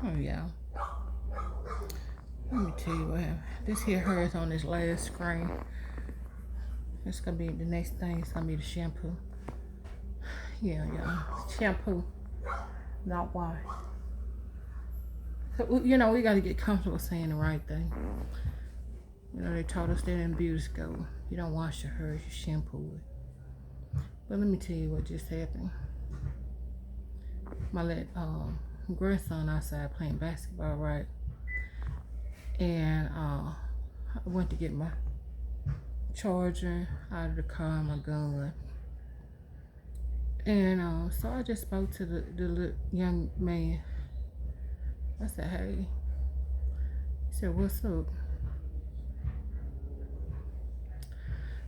Oh yeah. Let me tell you what happened. This here hers on this last screen. It's gonna be the next thing. It's gonna be the shampoo. Yeah, yeah. Shampoo, not wash. So, we gotta get comfortable saying the right thing. They taught us that in beauty school. You don't wash your hair, you shampoo it. But let me tell you what just happened. My little grandson outside playing basketball, right? And I went to get my charger out of the car, my gun. And so I just spoke to the little young man. I said, hey. He said, what's up?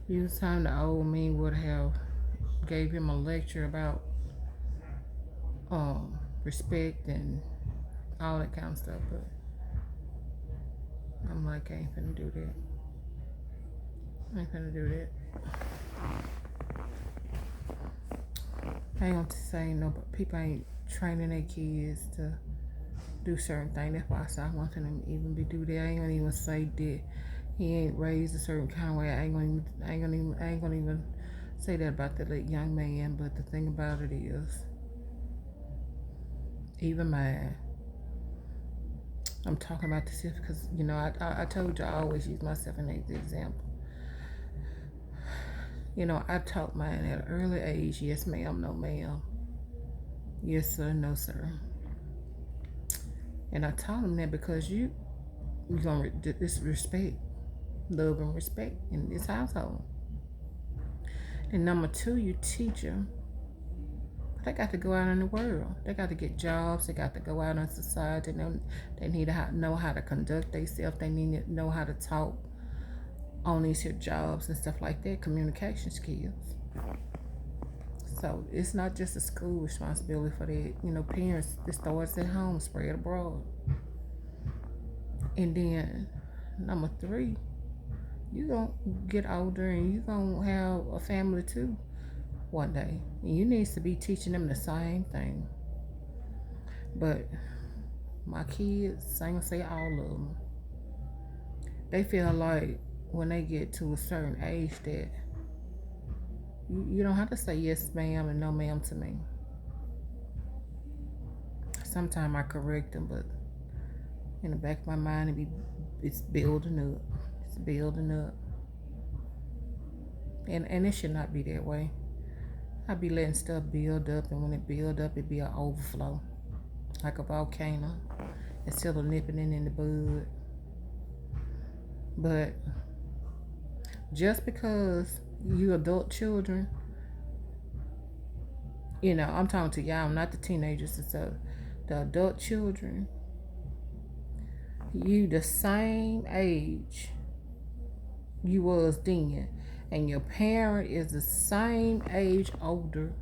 You was time the old me would have gave him a lecture about respect and all that kind of stuff, but I'm like, I ain't finna do that. I ain't finna do that. I ain't gonna say no, but people ain't training their kids to do certain things. That's why I said I want them to even be do that. I ain't gonna even say that he ain't raised a certain kind of way. I ain't gonna even say that about the little young man. But the thing about it is, even mine. I'm talking about this because I told you I always use myself as an example. I taught mine at an early age. Yes, ma'am. No, ma'am. Yes, sir. No, sir. And I taught him that because you gonna this respect, love, and respect in this household. And number two, you teach them. They got to go out in the world. They got to get jobs. They got to go out in society. They need to know how to conduct themselves. They need to know how to talk on these here jobs and stuff like that. Communication skills. So it's not just a school responsibility for that. Parents, it starts at home, spread abroad. And then number three, you gonna get older and you gonna have a family too one day. And you needs to be teaching them the same thing. But my kids, I ain't gonna say all of them, they feel like when they get to a certain age that you don't have to say yes ma'am and no ma'am to me. Sometimes I correct them, but in the back of my mind, it's building up. It's building up. And it should not be that way. I be letting stuff build up, and when it build up, it be an overflow, like a volcano, instead of nipping it in the bud. But just because you adult children, I'm talking to y'all, not the teenagers and stuff. The adult children, you the same age you was then, and your parent is the same age older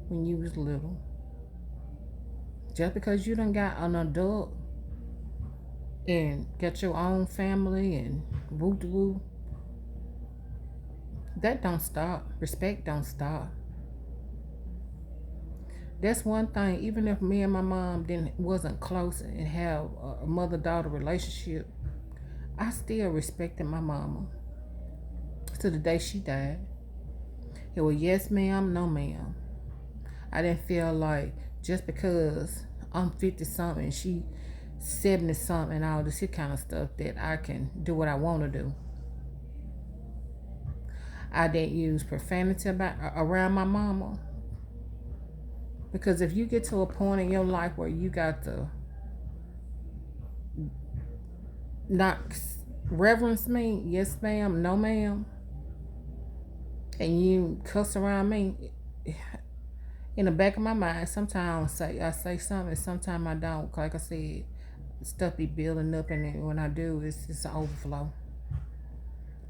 when you was little. Just because you done got an adult and got your own family and woo woo, that don't stop. Respect don't stop. That's one thing. Even if me and my mom wasn't close and have a mother daughter relationship, I still respected my mama to the day she died. It was yes ma'am, no ma'am. I didn't feel like just because I'm 50 something and she 70 something and all this here kind of stuff that I can do what I want to do. I didn't use profanity around my mama. Because if you get to a point in your life where you got to not reverence me, yes ma'am, no ma'am, and you cuss around me, in the back of my mind, sometimes I say something, sometimes I don't. Like I said, stuff be building up, and when I do, it's an overflow.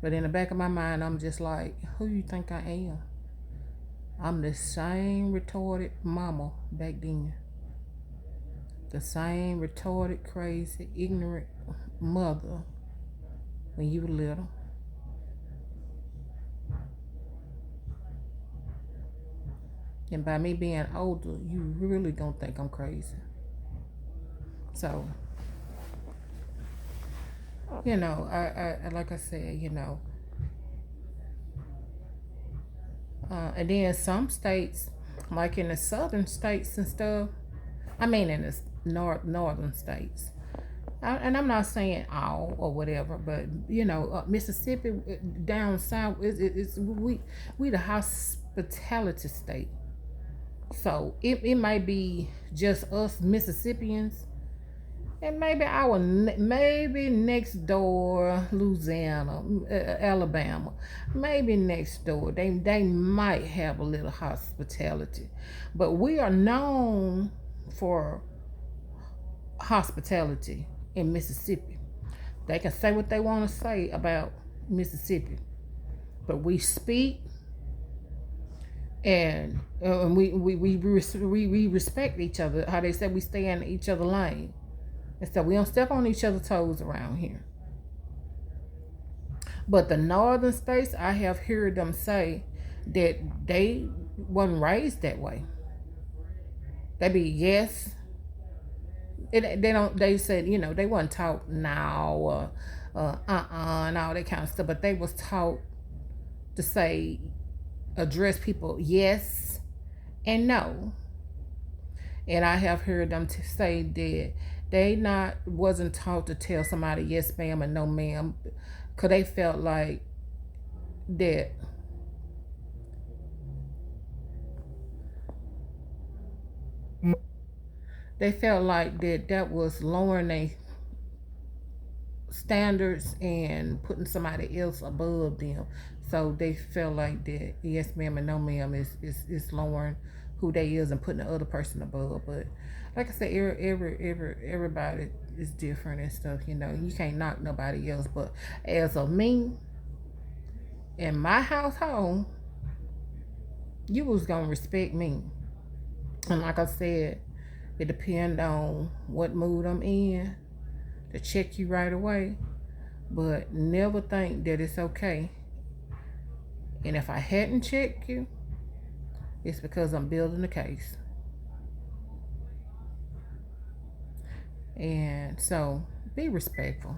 But in the back of my mind, I'm just like, who you think I am? I'm the same retarded mama back then. The same retarded, crazy, ignorant mother when you were little. And by me being older, you really gonna think I'm crazy. So, I like I said, and then some states, like in the southern states and stuff, I mean in the northern states, and I'm not saying all or whatever, but Mississippi down south is we the hospitality state. So it might be just us Mississippians, and maybe maybe next door Louisiana, Alabama, maybe next door they might have a little hospitality, but we are known for hospitality in Mississippi. They can say what they want to say about Mississippi, but we speak, and we respect each other. How they say we stay in each other lane, and so we don't step on each other's toes around here. But the northern states, I have heard them say that they wasn't raised that way. They be yes. They don't. They said they wasn't taught now or and all that kind of stuff. But they was taught to say address people yes and no. And I have heard them to say that they not wasn't taught to tell somebody yes ma'am and no ma'am, cause they felt like that that was lowering their standards and putting somebody else above them. So they felt like that yes ma'am and no ma'am is lowering who they is and putting the other person above. But like I said, everybody is different and stuff. You can't knock nobody else. But as of me, in my household, you was gonna respect me. And like I said, it depends on what mood I'm in to check you right away. But never think that it's okay. And if I hadn't checked you, it's because I'm building a case. And so be respectful.